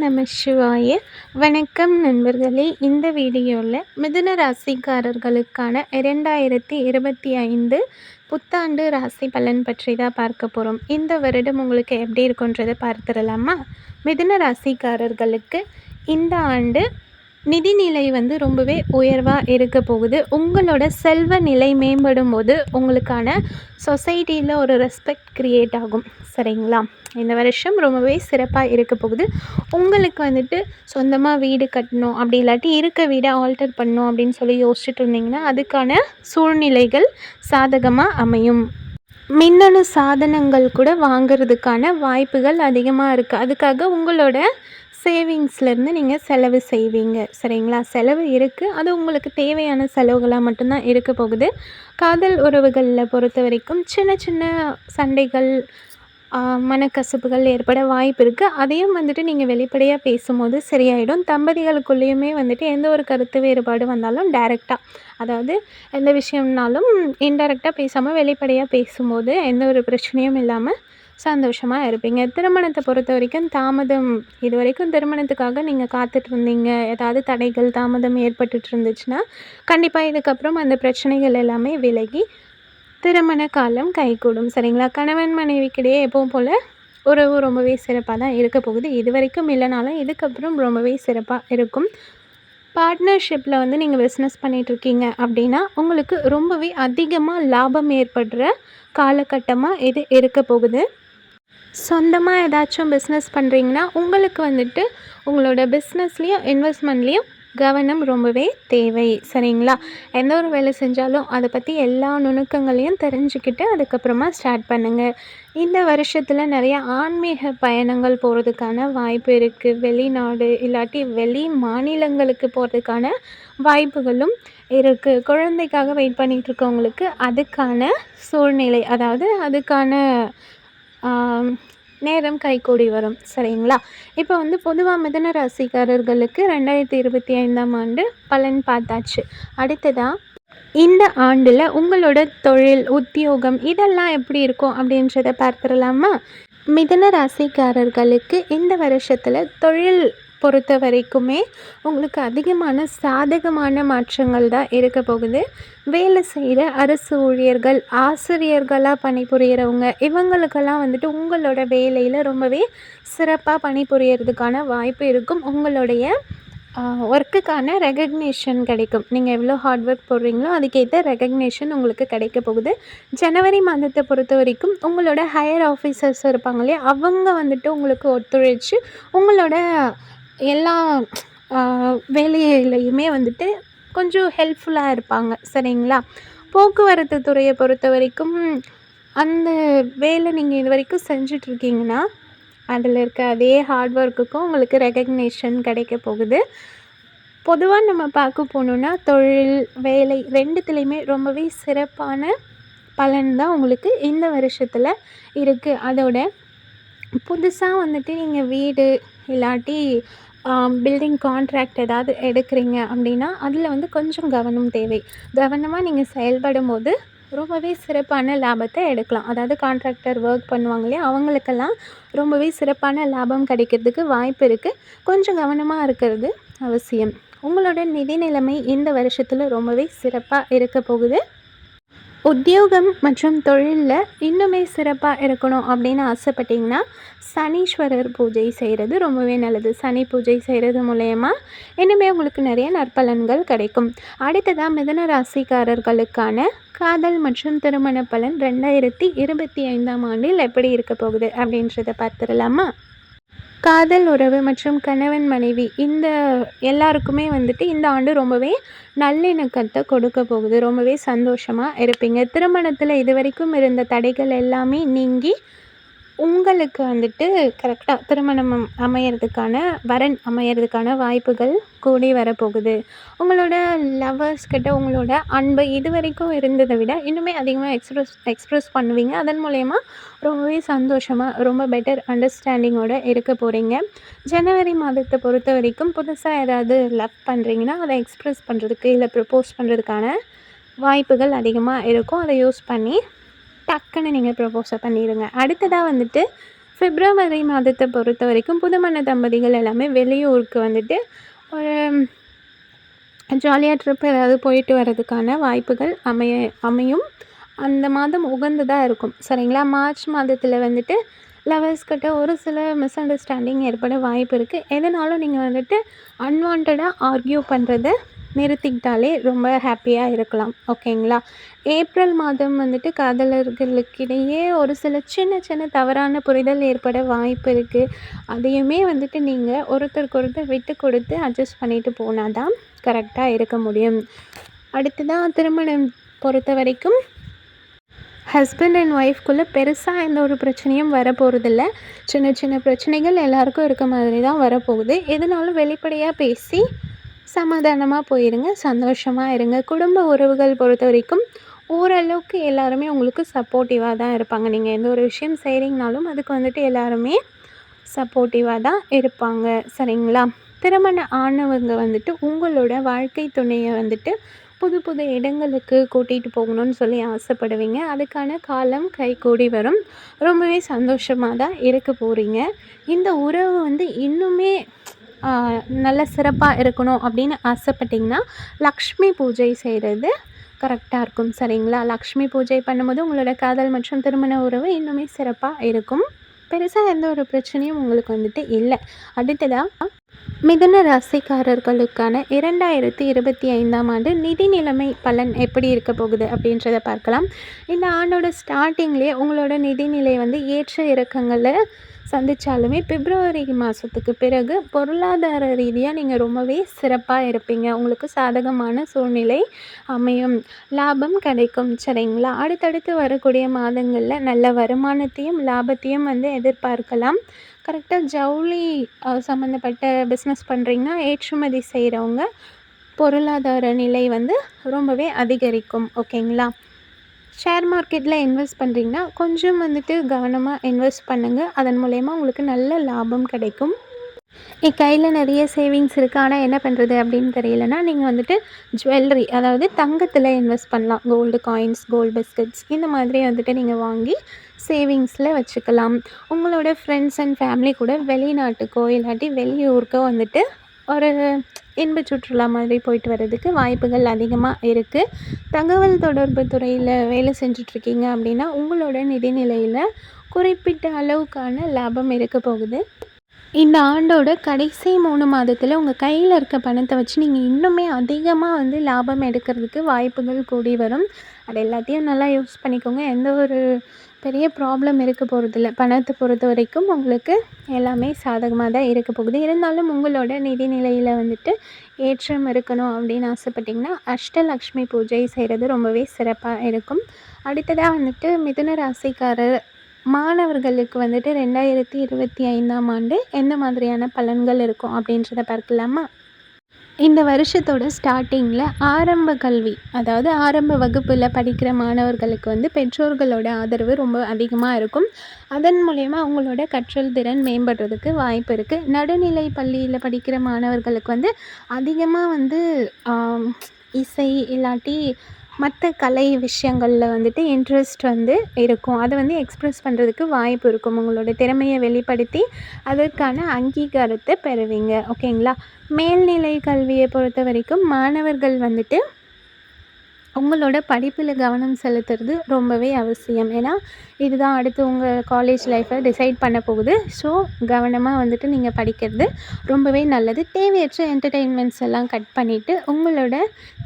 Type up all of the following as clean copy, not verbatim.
நம சிவாய. வணக்கம் நண்பர்களே. இந்த வீடியோவில் மிதுன ராசிக்காரர்களுக்கான 2025 புத்தாண்டு ராசி பலன் பற்றி தான் பார்க்க போகிறோம். இந்த வருடம் உங்களுக்கு எப்படி இருக்குன்றதை பார்த்துடலாமா? மிதுன ராசிக்காரர்களுக்கு இந்த ஆண்டு நிதிநிலை ரொம்பவே உயர்வாக இருக்க போகுது. உங்களோட செல்வ நிலை மேம்படும் போது உங்களுக்கான சொசைட்டியில் ஒரு ரெஸ்பெக்ட் க்ரியேட் ஆகும். சரிங்களா? இந்த வருஷம் ரொம்பவே சிறப்பாக இருக்க போகுது. உங்களுக்கு சொந்தமாக வீடு கட்டணும், அப்படி இல்லாட்டி இருக்க வீடை ஆல்டர் பண்ணணும் அப்படின்னு சொல்லி யோசிச்சுட்டு இருந்தீங்கன்னா அதுக்கான சூழ்நிலைகள் சாதகமாக அமையும். மின்னணு சாதனங்கள் கூட வாங்கிறதுக்கான வாய்ப்புகள் அதிகமாக இருக்குது. அதுக்காக உங்களோட சேவிங்ஸ்லேருந்து நீங்கள் செலவு செய்வீங்க. சரிங்களா? செலவு இருக்குது, அது உங்களுக்கு தேவையான செலவுகளாக மட்டும்தான் இருக்க போகுது. காதல் உறவுகளில் பொறுத்த வரைக்கும் சின்ன சின்ன சண்டைகள், மனக்கசப்புகள் ஏற்பட வாய்ப்பு இருக்குது. அதையும் நீங்கள் வெளிப்படையாக பேசும்போது சரியாயிடும். தம்பதிகளுக்குள்ளேயுமே எந்த ஒரு கருத்து வேறுபாடு வந்தாலும் டைரெக்டாக, அதாவது எந்த விஷயம்னாலும் இன்டைரக்டாக பேசாமல் வெளிப்படையாக பேசும்போது எந்த ஒரு பிரச்சனையும் இல்லாமல் சந்தோஷமாக இருப்பீங்க. திருமணத்தை பொறுத்த வரைக்கும் தாமதம், இது வரைக்கும் திருமணத்துக்காக நீங்கள் காத்துட்டு இருந்தீங்க, ஏதாவது தடைகள் தாமதம் ஏற்பட்டுட்டு இருந்துச்சுன்னா கண்டிப்பாக இதுக்கப்புறம் அந்த பிரச்சனைகள் எல்லாமே விலகி திருமண காலம் கைகூடும். சரிங்களா? கணவன் மனைவிக்கிடையே எப்பவும் போல் உறவு ரொம்பவே சிறப்பாக தான் இருக்க போகுது. இது வரைக்கும் இல்லைனாலும் இதுக்கப்புறம் ரொம்பவே சிறப்பாக இருக்கும். பார்ட்னர்ஷிப்பில் நீங்கள் பிஸ்னஸ் பண்ணிகிட்ருக்கீங்க அப்படின்னா உங்களுக்கு ரொம்பவே அதிகமாக லாபம் ஏற்படுற காலகட்டமாக இது இருக்க போகுது. சொந்தமாக ஏதாச்சும் பிஸ்னஸ் பண்ணுறீங்கன்னா உங்களுக்கு உங்களோட பிஸ்னஸ்லேயும் இன்வெஸ்ட்மெண்ட்லேயும் கவனம் ரொம்பவே தேவை. சரிங்களா? எந்த ஒரு வேலை செஞ்சாலும் அதை பற்றி எல்லா நுணுக்கங்களையும் தெரிஞ்சுக்கிட்டு அதுக்கப்புறமா ஸ்டார்ட் பண்ணுங்கள். இந்த வருஷத்தில் நிறைய ஆன்மீக பயணங்கள் போகிறதுக்கான வாய்ப்பு இருக்குது. வெளிநாடு இல்லாட்டி வெளி மாநிலங்களுக்கு போகிறதுக்கான வாய்ப்புகளும் இருக்குது. குழந்தைக்காக வெயிட் பண்ணிகிட்டு இருக்கவங்களுக்கு அதுக்கான சூழ்நிலை, அதாவது அதுக்கான நேரம் கைகூடி வரும். சரிங்களா? இப்போ பொதுவாக மிதுன ராசிக்காரர்களுக்கு 2025ஆம் ஆண்டு பலன் பார்த்தாச்சு. அடுத்ததாக இந்த ஆண்டில் உங்களோட தொழில், உத்தியோகம் இதெல்லாம் எப்படி இருக்கும் அப்படின்றத பார்த்துடலாமா? மிதுன ராசிக்காரர்களுக்கு இந்த வருஷத்தில் தொழில் பொறுத்த வரைக்குமே உங்களுக்கு அதிகமான சாதகமான மாற்றங்கள் தான் இருக்க போகுது. வேலை செய்கிற அரசு ஊழியர்கள், ஆசிரியர்களாக பணிபுரியறவங்க இவங்களுக்கெல்லாம் உங்களோட வேலையில் ரொம்பவே சிறப்பாக பணிபுரியறதுக்கான வாய்ப்பு இருக்கும். உங்களுடைய ஒர்க்குக்கான ரெகக்னேஷன் கிடைக்கும். நீங்கள் எவ்வளோ ஹார்ட் ஒர்க் போடுறீங்களோ அதுக்கேற்ற ரெகக்னேஷன் உங்களுக்கு கிடைக்க போகுது. ஜனவரி மாதத்தை பொறுத்த வரைக்கும் உங்களோட ஹையர் ஆஃபீஸர்ஸ் இருப்பாங்க இல்லையா, அவங்க உங்களுக்கு ஒத்துழைச்சி உங்களோட எல்லா வேலையிலையுமே கொஞ்சம் ஹெல்ப்ஃபுல்லாக இருப்பாங்க. சரிங்களா? போக்குவரத்து துறையை பொறுத்த வரைக்கும் அந்த வேலை நீங்கள் இது வரைக்கும் செஞ்சிட்ருக்கீங்கன்னா அதில் இருக்க அதே ஹார்ட் ஒர்க்குக்கும் உங்களுக்கு ரெகக்னேஷன் கிடைக்க போகுது. பொதுவாக நம்ம பார்க்க போனோன்னா தொழில், வேலை ரெண்டுத்துலேயுமே ரொம்பவே சிறப்பான பலன் தான் உங்களுக்கு இந்த வருஷத்தில் இருக்குது. அதோட புதுசாக நீங்கள் வீடு இல்லாட்டி பில்டிங் கான்ட்ராக்ட் ஏதாவது எடுக்கிறீங்க அப்படின்னா அதில் கொஞ்சம் கவனம் தேவை. கவனமாக நீங்கள் செயல்படும் போது ரொம்பவே சிறப்பான லாபத்தை எடுக்கலாம். அதாவது கான்ட்ராக்டர் ஒர்க் பண்ணுவாங்க இல்லையா, அவங்களுக்கெல்லாம் ரொம்பவே சிறப்பான லாபம் கிடைக்கிறதுக்கு வாய்ப்பு இருக்குது. கொஞ்சம் கவனமாக இருக்கிறது அவசியம். உங்களோட நிதி நிலைமை இந்த வருஷத்தில் ரொம்பவே சிறப்பாக இருக்க போகுது. உத்தியோகம் மற்றும் தொழிலில் இன்னுமே சிறப்பாக இருக்கணும் அப்படின்னு ஆசைப்பட்டிங்கன்னா சனீஸ்வரர் பூஜை செய்கிறது ரொம்பவே நல்லது. சனி பூஜை செய்கிறது மூலயமா இன்னுமே உங்களுக்கு நிறைய நற்பலன்கள் கிடைக்கும். அடுத்ததாக மிதுன ராசிக்காரர்களுக்கான காதல் மற்றும் திருமண பலன் 2025ஆம் ஆண்டில் எப்படி இருக்க போகுது அப்படின்றத பார்த்துடலாமா? காதல் உறவு மற்றும் கணவன் மனைவி இந்த எல்லாருக்குமே இந்த ஆண்டு ரொம்பவே நல்லிணக்கத்தை கொடுக்க போகுது. ரொம்பவே சந்தோஷமாக இருப்பீங்க. திருமணத்தில் இது வரைக்கும் இருந்த தடைகள் எல்லாமே நீங்கி உங்களுக்கு கரெக்டாக திருமணம் அமையறதுக்கான வரன் அமையறதுக்கான வாய்ப்புகள் கூடி வரப்போகுது. உங்களோட லவ்வர்ஸ் கிட்ட உங்களோட அன்பை இது வரைக்கும் இருந்ததை விட இன்னுமே அதிகமாக எக்ஸ்ப்ரெஸ் பண்ணுவீங்க. அதன் மூலயமா ரொம்பவே சந்தோஷமாக ரொம்ப பெட்டர் அண்டர்ஸ்டாண்டிங்கோடு இருக்க போகிறீங்க. ஜனவரி மாதத்தை பொறுத்த வரைக்கும் புதுசாக ஏதாவது லவ் பண்ணுறீங்கன்னா அதை எக்ஸ்ப்ரெஸ் பண்ணுறதுக்கு இல்லை ப்ரப்போஸ் பண்ணுறதுக்கான வாய்ப்புகள் அதிகமாக இருக்கும். அதை யூஸ் பண்ணி டக்குன்னு நீங்கள் ப்ரப்போஸை பண்ணிடுங்க. அடுத்ததாக பிப்ரவரி மாதத்தை பொறுத்த வரைக்கும் புதுமண தம்பதிகள் எல்லாமே வெளியூருக்கு வந்துட்டு ஒரு ஜாலியாக ட்ரிப் ஏதாவது போயிட்டு வர்றதுக்கான வாய்ப்புகள் அமையும். அந்த மாதம் உகந்ததாக இருக்கும். சரிங்களா? மார்ச் மாதத்தில் வந்துட்டு லவர்ஸ் கிட்ட ஒரு சில மிஸ் அண்டர்ஸ்டாண்டிங் ஏற்பட வாய்ப்பு இருக்குது. எதனாலும் நீங்கள் வந்துட்டு அன்வான்டாக ஆர்கியூ பண்ணுறத நிறுத்திக்கிட்டாலே ரொம்ப ஹாப்பியாக இருக்கலாம். ஓகேங்களா? ஏப்ரல் மாதம் வந்துட்டு காதலர்களுக்கிடையே ஒரு சில சின்ன சின்ன தவறான புரிதல் ஏற்பட வாய்ப்பு இருக்குது. அதையுமே வந்துட்டு நீங்கள் ஒருத்தருக்கு ஒருத்தர் விட்டு கொடுத்து அட்ஜஸ்ட் பண்ணிட்டு போனால் தான் கரெக்டாக இருக்க முடியும். அடுத்ததாக திருமணம் பொறுத்த வரைக்கும் ஹஸ்பண்ட் அண்ட் ஒய்ஃப்குள்ளே பெருசாக எந்த ஒரு பிரச்சனையும் வரப்போகிறதில்ல. சின்ன சின்ன பிரச்சனைகள் எல்லாருக்கும் இருக்க மாதிரி தான் வரப்போகுது. எதுனாலும் வெளிப்படையாக பேசி சமாதானமாக போயிருங்க. சந்தோஷமாக இருங்க. குடும்ப உறவுகள் பொறுத்த வரைக்கும் ஓரளவுக்கு எல்லாருமே உங்களுக்கு சப்போர்ட்டிவாக தான் இருப்பாங்க. நீங்கள் எந்த ஒரு விஷயம் செய்கிறீங்கனாலும் அதுக்கு வந்துட்டு எல்லாருமே சப்போர்ட்டிவாக தான் இருப்பாங்க. சரிங்களா? திருமண ஆனவங்க வந்துட்டு உங்களோட வாழ்க்கை துணையை வந்துட்டு புது புது இடங்களுக்கு கூட்டிகிட்டு போகணும்னு சொல்லி ஆசைப்படுவீங்க. அதுக்கான காலம் கைகூடி வரும். ரொம்பவே சந்தோஷமாக தான் இருக்க போகிறீங்க. இந்த உறவு வந்து இன்னுமே நல்ல சிறப்பாக இருக்கணும் அப்படின்னு ஆசைப்பட்டிங்கன்னா லக்ஷ்மி பூஜை செய்கிறது கரெக்டாக இருக்கும். சரிங்களா? லக்ஷ்மி பூஜை பண்ணும்போது உங்களோட காதல் மற்றும் திருமண உறவு இன்னுமே சிறப்பாக இருக்கும். பெருசாக எந்த ஒரு பிரச்சனையும் உங்களுக்கு வந்துட்டு இல்லை. அடுத்ததாக மிதுன ராசிக்காரர்களுக்கான 2025ஆம் ஆண்டு நிதி நிலைமை பலன் எப்படி இருக்க போகுது அப்படின்றத பார்க்கலாம். இந்த ஆண்டோட ஸ்டார்டிங்லேயே உங்களோட நிதிநிலை வந்து ஏற்ற இறக்கங்களை சந்தித்தாலுமே பிப்ரவரி மாதத்துக்கு பிறகு பொருளாதார ரீதியாக நீங்கள் ரொம்பவே சிறப்பாக இருப்பீங்க. உங்களுக்கு சாதகமான சூழ்நிலை அமையும். லாபம் கிடைக்கும். சரிங்களா? அடுத்தடுத்து வரக்கூடிய மாதங்களில் நல்ல வருமானத்தையும் லாபத்தையும் வந்து எதிர்பார்க்கலாம். கரெக்டாக ஜவுளி சம்மந்தப்பட்ட பிஸ்னஸ் பண்ணுறீங்கன்னா ஏற்றுமதி செய்கிறவங்க பொருளாதார நிலை வந்து ரொம்பவே அதிகரிக்கும். ஓகேங்களா? ஷேர் மார்க்கெட்டில் இன்வெஸ்ட் பண்ணுறீங்கன்னா கொஞ்சம் வந்துட்டு கவனமாக இன்வெஸ்ட் பண்ணுங்கள். அதன் மூலயமா உங்களுக்கு நல்ல லாபம் கிடைக்கும். என் கையில் நிறைய சேவிங்ஸ் இருக்குது, ஆனால் என்ன பண்ணுறது அப்படின்னு தெரியலனா நீங்கள் வந்துட்டு ஜுவல்லரி, அதாவது தங்கத்தில் இன்வெஸ்ட் பண்ணலாம். கோல்டு காயின்ஸ், கோல்டு பிஸ்கட்ஸ் இந்த மாதிரி வந்துட்டு நீங்கள் வாங்கி சேவிங்ஸில் வச்சுக்கலாம். உங்களோட ஃப்ரெண்ட்ஸ் அண்ட் ஃபேமிலி கூட வெளிநாட்டுக்கோ இல்லாட்டி வெளியூருக்கோ வந்துட்டு ஒரு இன்ப சுற்றுலா மாதிரி போயிட்டு வர்றதுக்கு வாய்ப்புகள் அதிகமாக இருக்குது. தகவல் தொடர்பு துறையில் வேலை செஞ்சிட்ருக்கீங்க அப்படின்னா உங்களோட நிதிநிலையில் குறிப்பிட்ட அளவுக்கான லாபம் இருக்க போகுது. இந்த ஆண்டோட கடைசி 3 மாதத்தில் உங்கள் கையில் இருக்க பணத்தை வச்சு நீங்கள் இன்னுமே அதிகமாக வந்து லாபம் எடுக்கிறதுக்கு வாய்ப்புகள் கூடி வரும். அது எல்லாத்தையும் நல்லா யூஸ் பண்ணிக்கோங்க. எந்த ஒரு பெரிய ப்ராப்ளம் இருக்க போகிறதில்ல. பணத்தை பொறுத்த வரைக்கும் உங்களுக்கு எல்லாமே சாதகமாக தான் இருக்க போகுது. இருந்தாலும் உங்களோட நிதிநிலையில் வந்துட்டு ஏற்றம் இருக்கணும் அப்படின்னு ஆசைப்பட்டிங்கன்னா அஷ்டலக்ஷ்மி பூஜை செய்கிறது ரொம்பவே சிறப்பாக இருக்கும். அடுத்ததாக வந்துட்டு மிதுன ராசிக்காரர் மாணவர்களுக்கு வந்துட்டு 2025ஆம் ஆண்டு எந்த மாதிரியான பலன்கள் இருக்கும் அப்படின்றத பார்க்கலாமா? இந்த வருஷத்தோட ஸ்டார்டிங்கில் ஆரம்ப கல்வி, அதாவது ஆரம்ப வகுப்பில் படிக்கிற மாணவர்களுக்கு வந்து பெற்றோர்களோட ஆதரவு ரொம்ப அதிகமாக இருக்கும். அதன் மூலயமா அவங்களோட கற்றல் திறன் மேம்படுறதுக்கு வாய்ப்பு இருக்குது. நடுநிலை பள்ளியில் படிக்கிற மாணவர்களுக்கு வந்து அதிகமாக வந்து இசை இல்லாட்டி மற்ற கலை விஷயங்களில் வந்துட்டு இன்ட்ரெஸ்ட் வந்து இருக்கும். அதை வந்து எக்ஸ்ப்ரெஸ் பண்ணுறதுக்கு வாய்ப்பு இருக்கும். உங்களோட திறமையை வெளிப்படுத்தி அதற்கான அங்கீகாரத்தை பெறுவீங்க. ஓகேங்களா? மேல்நிலை கல்வியை பொறுத்த வரைக்கும் மாணவர்கள் வந்துட்டு உங்களோட படிப்பில் கவனம் செலுத்துறது ரொம்பவே அவசியம். ஏன்னா இதுதான் அடுத்து உங்கள் காலேஜ் லைஃப்பை டிசைட் பண்ண போகுது. ஸோ கவனமாக வந்துட்டு நீங்கள் படிக்கிறது ரொம்பவே நல்லது. தேவையற்ற என்டர்டெயின்மெண்ட்ஸ் எல்லாம் கட் பண்ணிவிட்டு உங்களோட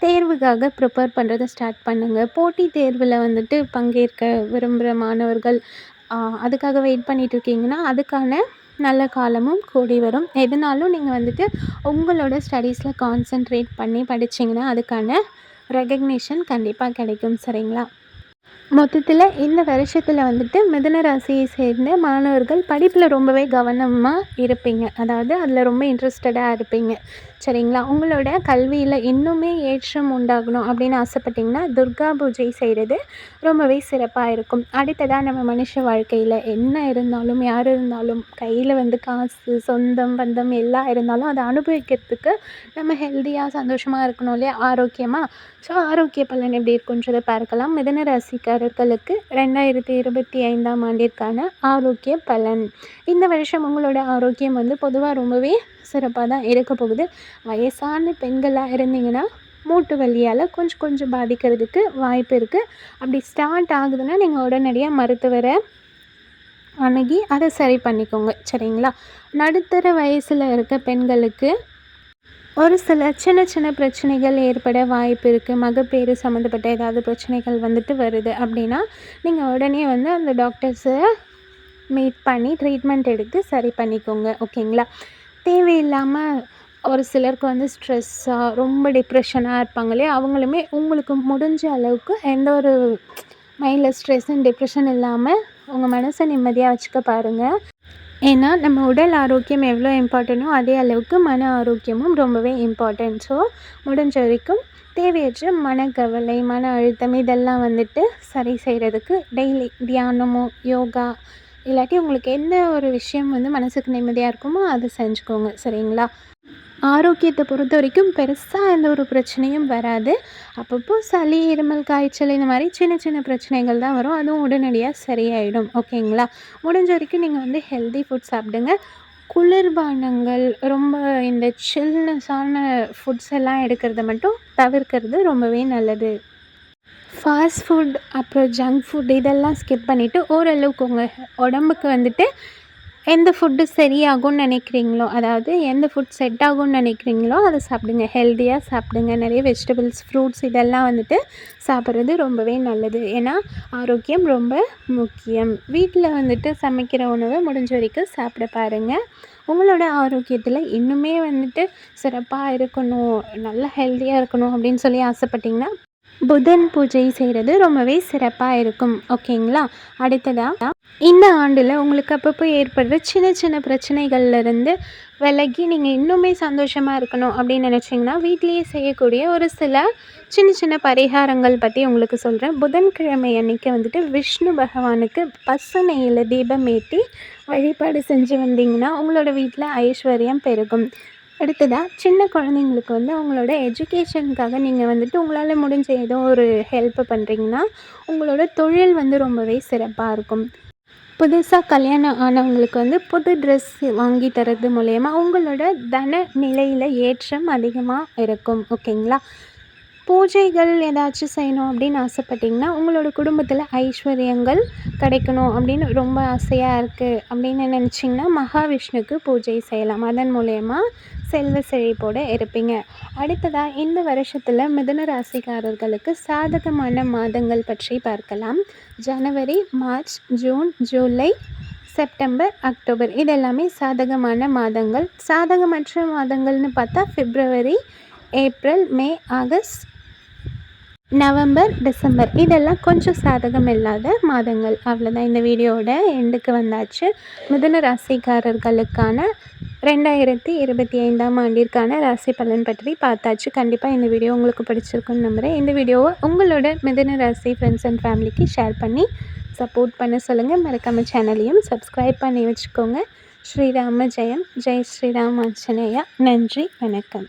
தேர்வுக்காக ப்ரிப்பேர் பண்ணுறதை ஸ்டார்ட் பண்ணுங்கள். போட்டித் தேர்வில் வந்துட்டு பங்கேற்க விரும்புகிற மாணவர்கள் அதுக்காக வெயிட் பண்ணிகிட்ருக்கீங்கன்னா அதுக்கான நல்ல காலமும் கூடி வரும். எதுனாலும் நீங்கள் வந்துட்டு உங்களோட ஸ்டடீஸில் கான்சென்ட்ரேட் பண்ணி படிச்சிங்கன்னா அதுக்கான ரெகக்னிஷன் கண்டிப்பாக கிடைக்கும். சரிங்களா? மொத்தத்தில் இந்த வருஷத்தில் வந்துட்டு மிதுன ராசியை சேர்ந்த மாணவர்கள் படிப்பில் ரொம்பவே கவனமாக இருப்பீங்க. அதாவது அதில் ரொம்ப இன்ட்ரெஸ்டடாக இருப்பீங்க. சரிங்களா? உங்களோட கல்வியில் இன்னுமே ஏற்றம் உண்டாகணும் அப்படின்னு ஆசைப்பட்டிங்கன்னா துர்கா பூஜை செய்கிறது ரொம்பவே சிறப்பாக இருக்கும். அடுத்ததாக நம்ம மனுஷ வாழ்க்கையில் என்ன இருந்தாலும் யார் இருந்தாலும் கையில் வந்து காசு, சொந்தம், பந்தம் எல்லாம் இருந்தாலும் அதை அனுபவிக்கிறதுக்கு நம்ம ஹெல்த்தியாக சந்தோஷமாக இருக்கணும் இல்லையா? ஆரோக்கியமாக. ஸோ ஆரோக்கிய பலன் எப்படி இருக்குன்றதை பார்க்கலாம். மிதுன ராசி ராசிக்காரர்களுக்கு 2025ஆம் ஆண்டிற்கான ஆரோக்கிய பலன். இந்த வருஷம் உங்களோட ஆரோக்கியம் வந்து பொதுவாக ரொம்பவே சிறப்பாக தான் இருக்க போகுது. வயசான பெண்களாக இருந்தீங்கன்னா மூட்டு வலியால் கொஞ்சம் பாதிக்கிறதுக்கு வாய்ப்பு இருக்குது. அப்படி ஸ்டார்ட் ஆகுதுன்னா நீங்கள் உடனடியாக மருத்துவரை அணுகி அதை சரி பண்ணிக்கோங்க, சரிங்களா? நடுத்தர வயசில் இருக்க பெண்களுக்கு ஒரு சில சின்ன பிரச்சனைகள் ஏற்பட வாய்ப்பு இருக்குது. மகப்பேறு சம்மந்தப்பட்ட ஏதாவது பிரச்சனைகள் வந்துட்டு வருது அப்படின்னா நீங்கள் உடனே வந்து அந்த டாக்டர்ஸை மீட் பண்ணி ட்ரீட்மெண்ட் எடுத்து சரி பண்ணிக்கோங்க, ஓகேங்களா? தேவையில்லாமல் ஒரு சிலருக்கு வந்து ஸ்ட்ரெஸ்ஸாக ரொம்ப டிப்ரெஷனாக இருப்பாங்களே, அவங்களுமே உங்களுக்கு முடிஞ்ச அளவுக்கு எந்த ஒரு மைண்டில் ஸ்ட்ரெஸ் அண்ட் டிப்ரெஷன் இல்லாமல் உங்கள் மனசை நிம்மதியாக வச்சுக்க பாருங்கள். ஏன்னா நம்ம உடல் ஆரோக்கியம் எவ்வளோ இம்பார்ட்டண்ட்டோ அதே அளவுக்கு மன ஆரோக்கியமும் ரொம்பவே இம்பார்ட்டன்ட். ஸோ முடிஞ்ச வரைக்கும் தேவையற்ற மனக்கவலை, மன அழுத்தம் இதெல்லாம் வந்துட்டு சரி செய்கிறதுக்கு டெய்லி தியானமோ, யோகா இல்லாட்டி உங்களுக்கு எந்த ஒரு விஷயம் வந்து மனசுக்கு நிம்மதியாக இருக்குமோ அதை செஞ்சுக்கோங்க, சரிங்களா? ஆரோக்கியத்தை பொறுத்த வரைக்கும் பெருசாக எந்த ஒரு பிரச்சனையும் வராது. அப்பப்போ சளி, இருமல், காய்ச்சல் இந்த மாதிரி சின்ன பிரச்சனைகள் தான் வரும். அதுவும் உடனடியாக சரியாயிடும், ஓகேங்களா? முடிஞ்ச வரைக்கும் நீங்கள் வந்து ஹெல்தி ஃபுட் சாப்பிடுங்க. குளிர்பானங்கள், ரொம்ப இந்த சில்னஸான ஃபுட்ஸ் எல்லாம் எடுக்கிறத மட்டும் தவிர்க்கிறது ரொம்பவே நல்லது. ஃபாஸ்ட் ஃபுட் அப்புறம் ஜங்க் ஃபுட் இதெல்லாம் ஸ்கிப் பண்ணிவிட்டு ஓரளவுக்கு உங்கள் உடம்புக்கு வந்துட்டு எந்த ஃபுட்டு சரியாகும்னு நினைக்கிறீங்களோ, அதாவது எந்த ஃபுட் செட் ஆகும்னு நினைக்கிறீங்களோ அதை சாப்பிடுங்க. ஹெல்த்தியாக சாப்பிடுங்க. நிறைய வெஜிடபிள்ஸ், ஃப்ரூட்ஸ் இதெல்லாம் வந்துட்டு சாப்பிட்றது ரொம்பவே நல்லது. ஏன்னா ஆரோக்கியம் ரொம்ப முக்கியம். வீட்டில் வந்துட்டு சமைக்கிற உணவை முடிஞ்ச வரைக்கும் சாப்பிட பாருங்கள். உங்களோட ஆரோக்கியத்தில் இன்னுமே வந்துட்டு சிறப்பாக இருக்கணும், நல்லா ஹெல்த்தியாக இருக்கணும் அப்படின்னு சொல்லி ஆசைப்பட்டிங்கன்னா புதன் பூஜை செய்கிறது ரொம்பவே சிறப்பாக இருக்கும், ஓகேங்களா? அடுத்ததாக இந்த ஆண்டில் உங்களுக்கு அப்பப்போ ஏற்படுற சின்ன பிரச்சனைகள்லேருந்து விலகி நீங்கள் இன்னுமே சந்தோஷமாக இருக்கணும் அப்படின்னு நினச்சிங்கன்னா வீட்லேயே செய்யக்கூடிய ஒரு சில சின்ன பரிகாரங்கள் பற்றி உங்களுக்கு சொல்கிறேன். புதன்கிழமை அன்னைக்கு வந்துட்டு விஷ்ணு பகவானுக்கு பசு நெய்யில் தீபம் ஏற்றி வழிபாடு செஞ்சு வந்தீங்கன்னா உங்களோட வீட்டில் ஐஸ்வர்யம் பெருகும். அடுத்ததாக சின்ன குழந்தைங்களுக்கு வந்து அவங்களோட எஜுகேஷனுக்காக நீங்கள் வந்துட்டு உங்களால் முடிஞ்ச ஏதோ ஒரு ஹெல்ப்பு பண்ணுறீங்கன்னா உங்களோட தொழில் வந்து ரொம்பவே சிறப்பாக இருக்கும். புதுசாக கல்யாணம் ஆனவங்களுக்கு வந்து புது ட்ரெஸ் வாங்கி தரது மூலயமா உங்களோட தன நிலையில் ஏற்றம் அதிகமாக இருக்கும், ஓகேங்களா? பூஜைகள் ஏதாச்சும் செய்யணும் அப்படின்னு ஆசைப்பட்டிங்கன்னா உங்களோட குடும்பத்தில் ஐஸ்வர்யங்கள் கிடைக்கணும் அப்படின்னு ரொம்ப ஆசையாக இருக்குது அப்படின்னு நினச்சிங்கன்னா மகாவிஷ்ணுக்கு பூஜை செய்யலாம். அதன் மூலயமா செல்வ செழிப்போடு இருப்பீங்க. அடுத்ததாக இந்த வருஷத்தில் மிதுன ராசிக்காரர்களுக்கு சாதகமான மாதங்கள் பற்றி பார்க்கலாம். ஜனவரி, மார்ச், ஜூன், ஜூலை, செப்டம்பர், அக்டோபர் இதெல்லாமே சாதகமான மாதங்கள். சாதகமற்ற மாதங்கள்னு பார்த்தா பிப்ரவரி, April, May, August, November, December இதெல்லாம் கொஞ்சம் சாதகம் இல்லாத மாதங்கள். அவ்வளோதான். இந்த வீடியோவோட எண்டுக்கு வந்தாச்சு. மிதுன ராசிக்காரர்களுக்கான 2025ஆம் ஆண்டிற்கான ராசி பலன் பற்றி பார்த்தாச்சு. கண்டிப்பாக இந்த வீடியோ உங்களுக்கு பிடிச்சிருக்குன்னு நம்புகிறேன். இந்த வீடியோவை உங்களோட மிதுன ராசி ஃப்ரெண்ட்ஸ் அண்ட் ஃபேமிலிக்கு ஷேர் பண்ணி சப்போர்ட் பண்ண சொல்லுங்கள். மறக்காம சேனலையும் சப்ஸ்கிரைப் பண்ணி வச்சுக்கோங்க. ஸ்ரீராம ஜெயம். ஜெய் ஸ்ரீராம் ஆஞ்சநேயா. நன்றி, வணக்கம்.